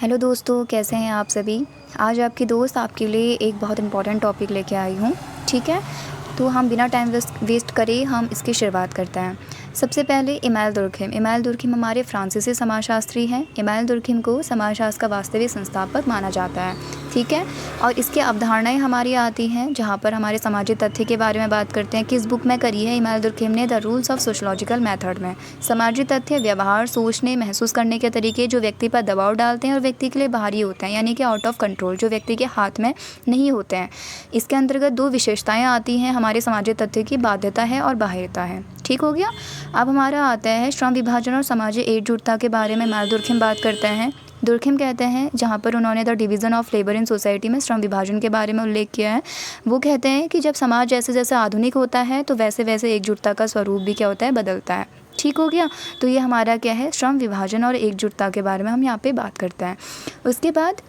Hello दोस्तों, कैसे हैं आप सभी। आज आपकी दोस्त आपके लिए एक बहुत इम्पोर्टेंट टॉपिक लेके आई हूँ। ठीक है, तो हम बिना टाइम वेस्ट करे हम इसकी शुरुआत करते हैं। सबसे पहले इमैनुएल दुर्खिम। इमैनुएल दुर्खिम हमारे फ्रांसीसी समाजशास्त्री हैं। इमैनुएल दुर्खिम को समाजशास्त्र का वास्तविक संस्थापक माना जाता है। ठीक है, और इसकी अवधारणाएं हमारी आती हैं जहाँ पर हमारे सामाजिक तथ्य के बारे में बात करते हैं। किस बुक में करी है इमैनुएल दुर्खिम ने? The rules of sociological method में। सामाजिक तथ्य, व्यवहार, सोचने, महसूस करने के तरीके जो व्यक्ति पर दबाव डालते हैं और व्यक्ति के लिए बाहरी होते हैं, यानी कि आउट ऑफ कंट्रोल, जो व्यक्ति के हाथ में नहीं होते हैं। इसके अंतर्गत दो विशेषताएं आती हैं हमारे सामाजिक तथ्य की, बाध्यता है और बाह्यता है। ठीक हो गया। अब हमारा आता है श्रम विभाजन और सामाजिक एकजुटता के बारे में इमैनुएल दुर्खिम बात करते हैं। दुर्खिम कहते हैं, जहाँ पर उन्होंने the division of labour in society में श्रम विभाजन के बारे में उल्लेख किया है, वो कहते हैं कि जब समाज जैसे जैसे आधुनिक होता है तो वैसे वैसे एकजुटता का स्वरूप भी क्या होता है, बदलता है। ठीक हो गया। तो ये हमारा क्या है, श्रम विभाजन और एकजुटता के बारे में हम यहाँ पे बात करते हैं। उसके बाद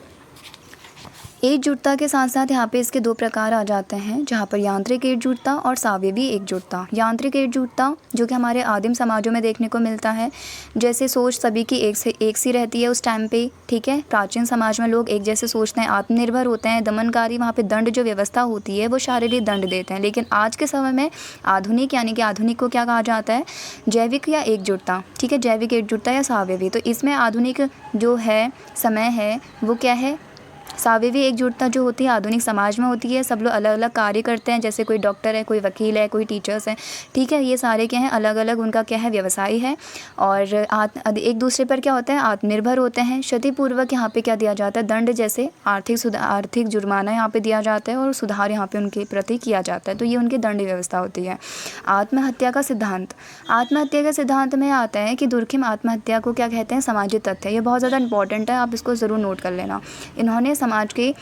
एकजुटता के साथ साथ यहाँ पे इसके दो प्रकार आ जाते हैं, जहाँ पर यांत्रिक एकजुटता और सावयवी एकजुटता। यांत्रिक एकजुटता जो कि हमारे आदिम समाजों में देखने को मिलता है, जैसे सोच सभी की एक सी रहती है उस टाइम पे। ठीक है, प्राचीन समाज में लोग एक जैसे सोचते हैं, आत्मनिर्भर होते हैं, दमनकारी। वहाँ पे दंड जो व्यवस्था होती है वो शारीरिक दंड देते हैं। लेकिन आज के समय में आधुनिक, यानी कि आधुनिक को क्या कहा जाता है, जैविक या एकजुटता। ठीक है, जैविक एकजुटता या सावयवी। तो इसमें आधुनिक जो है समय है वो क्या है, सावयवी एकजुटता जो होती है आधुनिक समाज में होती है। सब लोग अलग अलग कार्य करते हैं, जैसे कोई डॉक्टर है, कोई वकील है, कोई टीचर्स हैं। ठीक है, ये सारे क्या हैं, अलग अलग उनका क्या है, व्यवसाय है। और एक दूसरे पर क्या होता है, आत्मनिर्भर होते हैं। क्षतिपूर्वक यहाँ पे क्या दिया जाता है, दंड जैसे आर्थिक जुर्माना यहाँ पे दिया जाता है और सुधार यहाँ पे उनके प्रति किया जाता है। तो ये उनकी दंड व्यवस्था होती है। आत्महत्या का सिद्धांत। आत्महत्या के सिद्धांत में आता है कि दुर्खिम आत्महत्या को क्या कहते हैं, सामाजिक तथ्य। ये बहुत ज़्यादा इंपॉर्टेंट है, आप इसको ज़रूर नोट कर लेना। इन्होंने समाज के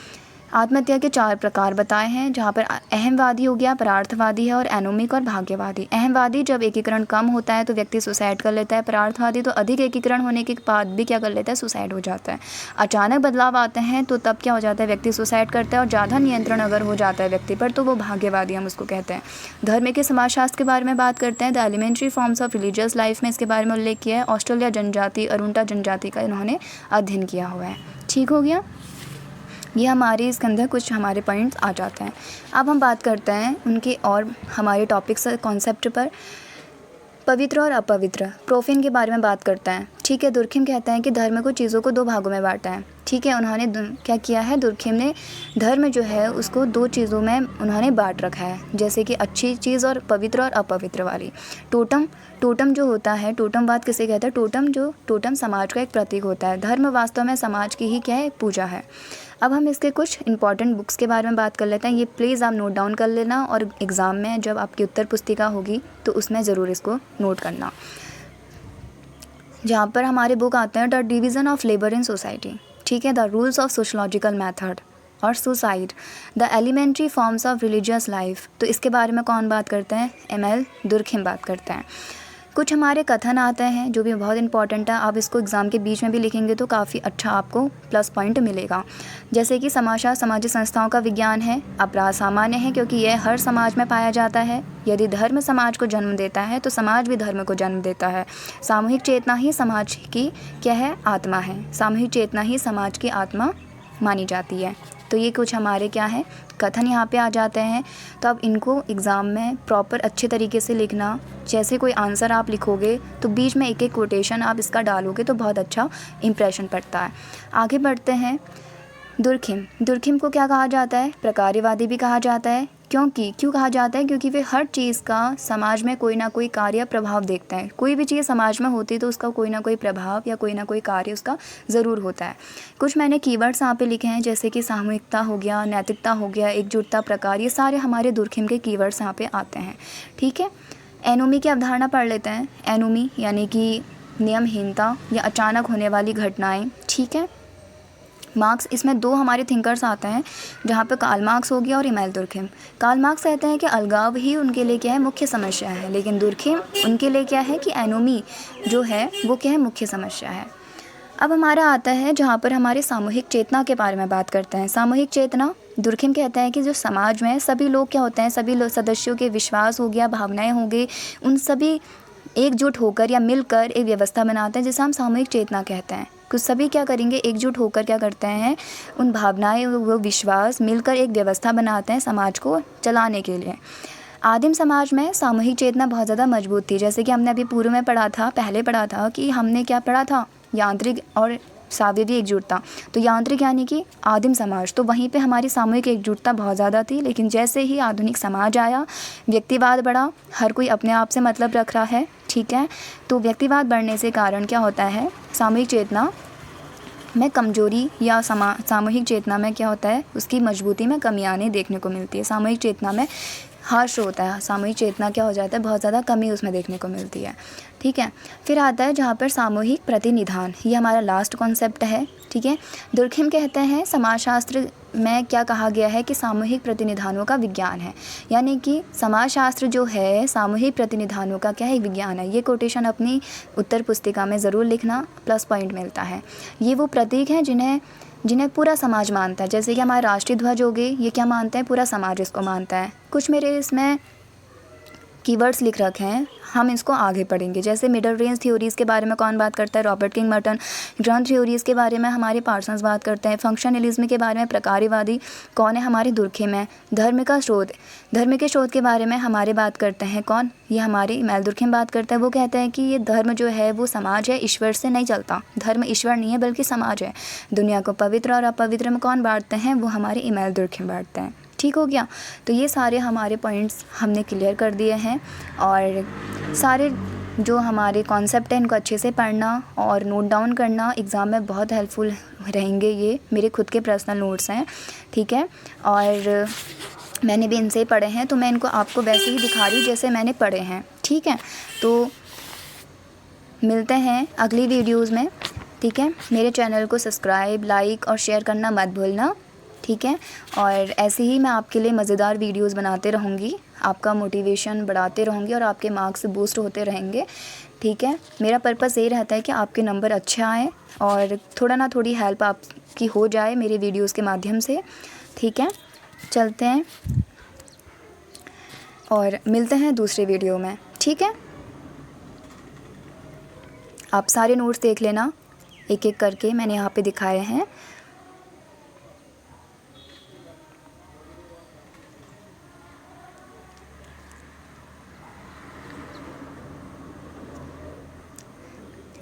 आत्महत्या के 4 प्रकार बताए हैं, जहाँ पर अहमवादी हो गया, परार्थवादी है, और एनोमिक और भाग्यवादी। अहमवादी जब एकीकरण कम होता है तो व्यक्ति सुसाइड कर लेता है। परार्थवादी तो अधिक एकीकरण होने के बाद भी क्या कर लेता है, सुसाइड हो जाता है। अचानक बदलाव आते हैं तो तब क्या हो जाता है, व्यक्ति सुसाइड करता है। और ज़्यादा नियंत्रण अगर हो जाता है व्यक्ति पर तो वो भाग्यवादी हम उसको कहते हैं। धर्म के समाजशास्त्र के बारे में बात करते हैं। The elementary forms of religious life में इसके बारे में उल्लेख किया है। ऑस्ट्रेलिया जनजाति, अरुंटा जनजाति का इन्होंने अध्ययन किया हुआ है। ठीक हो गया। ये हमारे इसके अंदर कुछ हमारे पॉइंट्स आ जाते हैं। अब हम बात करते हैं उनके और हमारे टॉपिक्स कॉन्सेप्ट पर। पवित्र और अपवित्र, प्रोफेन के बारे में बात करते हैं। ठीक है, दुर्खिम कहते हैं कि धर्म को चीज़ों को 2 भागों में बांटा है। ठीक है, उन्होंने क्या किया है, दुर्खिम ने धर्म जो है उसको 2 चीज़ों में उन्होंने बांट रखा है, जैसे कि अच्छी चीज़ और पवित्र और अपवित्र वाली। टोटम जो होता है, टोटमवाद किसे कहते हैं, टोटम समाज का एक प्रतीक होता है। धर्म वास्तव में समाज की ही क्या है, पूजा है। अब हम इसके कुछ इंपॉर्टेंट बुक्स के बारे में बात कर लेते हैं। ये प्लीज़ आप नोट डाउन कर लेना, और एग्ज़ाम में जब आपकी उत्तर पुस्तिका होगी तो उसमें ज़रूर इसको नोट करना। जहाँ पर हमारे बुक आते हैं the division of labour in society. ठीक है, the rules of sociological method और suicide, the elementary forms of religious life. तो इसके बारे में कौन बात करते हैं, इमैनुएल दुर्खिम बात करते हैं। कुछ हमारे कथन आते हैं जो भी बहुत इंपॉर्टेंट है, आप इसको एग्ज़ाम के बीच में भी लिखेंगे तो काफ़ी अच्छा आपको प्लस पॉइंट मिलेगा। जैसे कि समाजशास्त्र सामाजिक संस्थाओं का विज्ञान है। अपराध सामान्य है क्योंकि यह हर समाज में पाया जाता है। यदि धर्म समाज को जन्म देता है तो समाज भी धर्म को जन्म देता है। सामूहिक चेतना ही समाज की क्या है, आत्मा है। सामूहिक चेतना ही समाज की आत्मा मानी जाती है। तो ये कुछ हमारे क्या है, कथन यहाँ पे आ जाते हैं। तो अब इनको एग्ज़ाम में प्रॉपर अच्छे तरीके से लिखना। जैसे कोई आंसर आप लिखोगे तो बीच में एक एक कोटेशन आप इसका डालोगे तो बहुत अच्छा इंप्रेशन पड़ता है। आगे बढ़ते हैं। दुर्खिम को क्या कहा जाता है, प्रकार्यवादी भी कहा जाता है। क्यों कहा जाता है, क्योंकि वे हर चीज़ का समाज में कोई ना कोई कार्य प्रभाव देखते हैं। कोई भी चीज़ समाज में होती है तो उसका कोई ना कोई प्रभाव या कोई ना कोई कार्य उसका ज़रूर होता है। कुछ मैंने कीवर्ड्स यहाँ पे लिखे हैं, जैसे कि सामूहिकता हो गया, नैतिकता हो गया, एकजुटता, प्रकार, ये सारे हमारे दुर्खिम के कीवर्ड्स यहाँ पे आते हैं। ठीक है, एनोमी की अवधारणा पढ़ लेते हैं। एनोमी यानी कि नियमहीनता या अचानक होने वाली घटनाएँ। ठीक है, मार्क्स, इसमें 2 हमारे थिंकर्स आते हैं, जहाँ पे कार्ल मार्क्स हो गया और इमैनुएल दुर्खिम। कार्ल मार्क्स कहते हैं कि अलगाव ही उनके लिए क्या है, मुख्य समस्या है, लेकिन दुर्खिम उनके लिए क्या है कि एनोमी जो है वो क्या है, मुख्य समस्या है। अब हमारा आता है जहाँ पर हमारे सामूहिक चेतना के बारे में बात करते हैं। सामूहिक चेतना, दुर्खिम कहता है कि जो समाज में सभी लोग क्या होते हैं, सभी सदस्यों के विश्वास हो गया, भावनाएँ हो गई, उन सभी एकजुट होकर या मिलकर एक व्यवस्था बनाते हैं जिसे हम सामूहिक चेतना कहते हैं। कुछ सभी क्या करेंगे, एकजुट होकर क्या करते हैं, उन भावनाएं, वो विश्वास मिलकर एक व्यवस्था बनाते हैं समाज को चलाने के लिए। आदिम समाज में सामूहिक चेतना बहुत ज़्यादा मजबूत थी। जैसे कि हमने अभी पूर्व में पढ़ा था, पहले पढ़ा था कि हमने क्या पढ़ा था, यांत्रिक और सावयवी एकजुटता। तो यांत्रिक यानी कि आदिम समाज, तो वहीं पे हमारी सामूहिक एकजुटता बहुत ज़्यादा थी। लेकिन जैसे ही आधुनिक समाज आया, व्यक्तिवाद बढ़ा, हर कोई अपने आप से मतलब रख रहा है, ठीक है। तो व्यक्तिवाद बढ़ने से कारण क्या होता है, सामूहिक चेतना में कमजोरी या सामूहिक चेतना में क्या होता है, उसकी मजबूती में कमी आने देखने को मिलती है। सामूहिक चेतना में हार्श होता है, सामूहिक चेतना क्या हो जाता है, बहुत ज़्यादा कमी उसमें देखने को मिलती है, ठीक है। फिर आता है जहाँ पर सामूहिक प्रतिनिधान, ये हमारा लास्ट कॉन्सेप्ट है, ठीक है। दुर्खिम कहते हैं समाजशास्त्र में क्या कहा गया है कि सामूहिक प्रतिनिधानों का विज्ञान है, यानी कि समाजशास्त्र जो है सामूहिक प्रतिनिधानों का क्या है, विज्ञान है। ये कोटेशन अपनी उत्तर पुस्तिका में ज़रूर लिखना, प्लस पॉइंट मिलता है। ये वो प्रतीक हैं जिन्हें पूरा समाज मानता है। जैसे कि हमारे राष्ट्रीय ध्वज हो गए, ये क्या मानते हैं, पूरा समाज इसको मानता है। कुछ मेरे इसमें कीवर्ड्स लिख रखे हैं, हम इसको आगे पढ़ेंगे। जैसे मिडल रेंज थ्योरीज़ के बारे में कौन बात करता है, Robert king Merton. Ground theories के बारे में हमारे पार्सन्स बात करते हैं। फंक्शनलिज्म के बारे में प्रकार्यवादी कौन है, हमारे दुर्खिम है। धर्म के स्रोत के बारे में हमारे बात करते हैं कौन, ये हमारे इमैनुएल दुर्खिम बात करता है। वो कहते हैं कि ये धर्म जो है वो समाज है, ईश्वर से नहीं चलता। धर्म ईश्वर नहीं है बल्कि समाज है। दुनिया को पवित्र और अपवित्र में कौन बांटते हैं, वो हमारे इमैनुएल दुर्खिम बांटते हैं, ठीक हो गया। तो ये सारे हमारे पॉइंट्स हमने क्लियर कर दिए हैं, और सारे जो हमारे कॉन्सेप्ट हैं इनको अच्छे से पढ़ना और नोट डाउन करना, एग्ज़ाम में बहुत हेल्पफुल रहेंगे। ये मेरे खुद के पर्सनल नोट्स हैं, ठीक है, और मैंने भी इनसे पढ़े हैं, तो मैं इनको आपको वैसे ही दिखा रही हूँ जैसे मैंने पढ़े हैं, ठीक है। तो मिलते हैं अगली वीडियोज़ में, ठीक है। मेरे चैनल को सब्सक्राइब, लाइक और शेयर करना मत भूलना, ठीक है। और ऐसे ही मैं आपके लिए मज़ेदार वीडियोस बनाते रहूँगी, आपका मोटिवेशन बढ़ाते रहूँगी और आपके मार्क्स बूस्ट होते रहेंगे, ठीक है। मेरा पर्पस ये रहता है कि आपके नंबर अच्छे आएँ और थोड़ा ना थोड़ी हेल्प आपकी हो जाए मेरे वीडियोस के माध्यम से, ठीक है। चलते हैं और मिलते हैं दूसरे वीडियो में, ठीक है। आप सारे नोट्स देख लेना, एक एक करके मैंने यहाँ पे दिखाए हैं।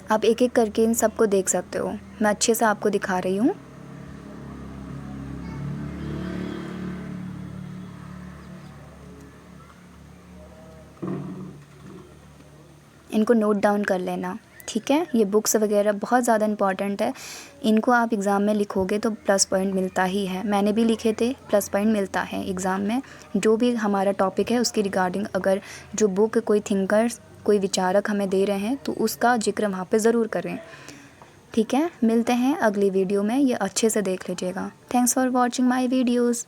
आप एक एक करके इन सबको देख सकते हो, मैं अच्छे से आपको दिखा रही हूँ। इनको नोट डाउन कर लेना, ठीक है। ये बुक्स वगैरह बहुत ज़्यादा इंपॉर्टेंट है, इनको आप एग्ज़ाम में लिखोगे तो प्लस पॉइंट मिलता ही है। मैंने भी लिखे थे, प्लस पॉइंट मिलता है एग्ज़ाम में। जो भी हमारा टॉपिक है उसकी रिगार्डिंग अगर जो बुक कोई थिंकर्स, कोई विचारक हमें दे रहे हैं तो उसका जिक्र वहाँ पे ज़रूर करें, ठीक है। मिलते हैं अगली वीडियो में, ये अच्छे से देख लीजिएगा। Thanks for watching my videos.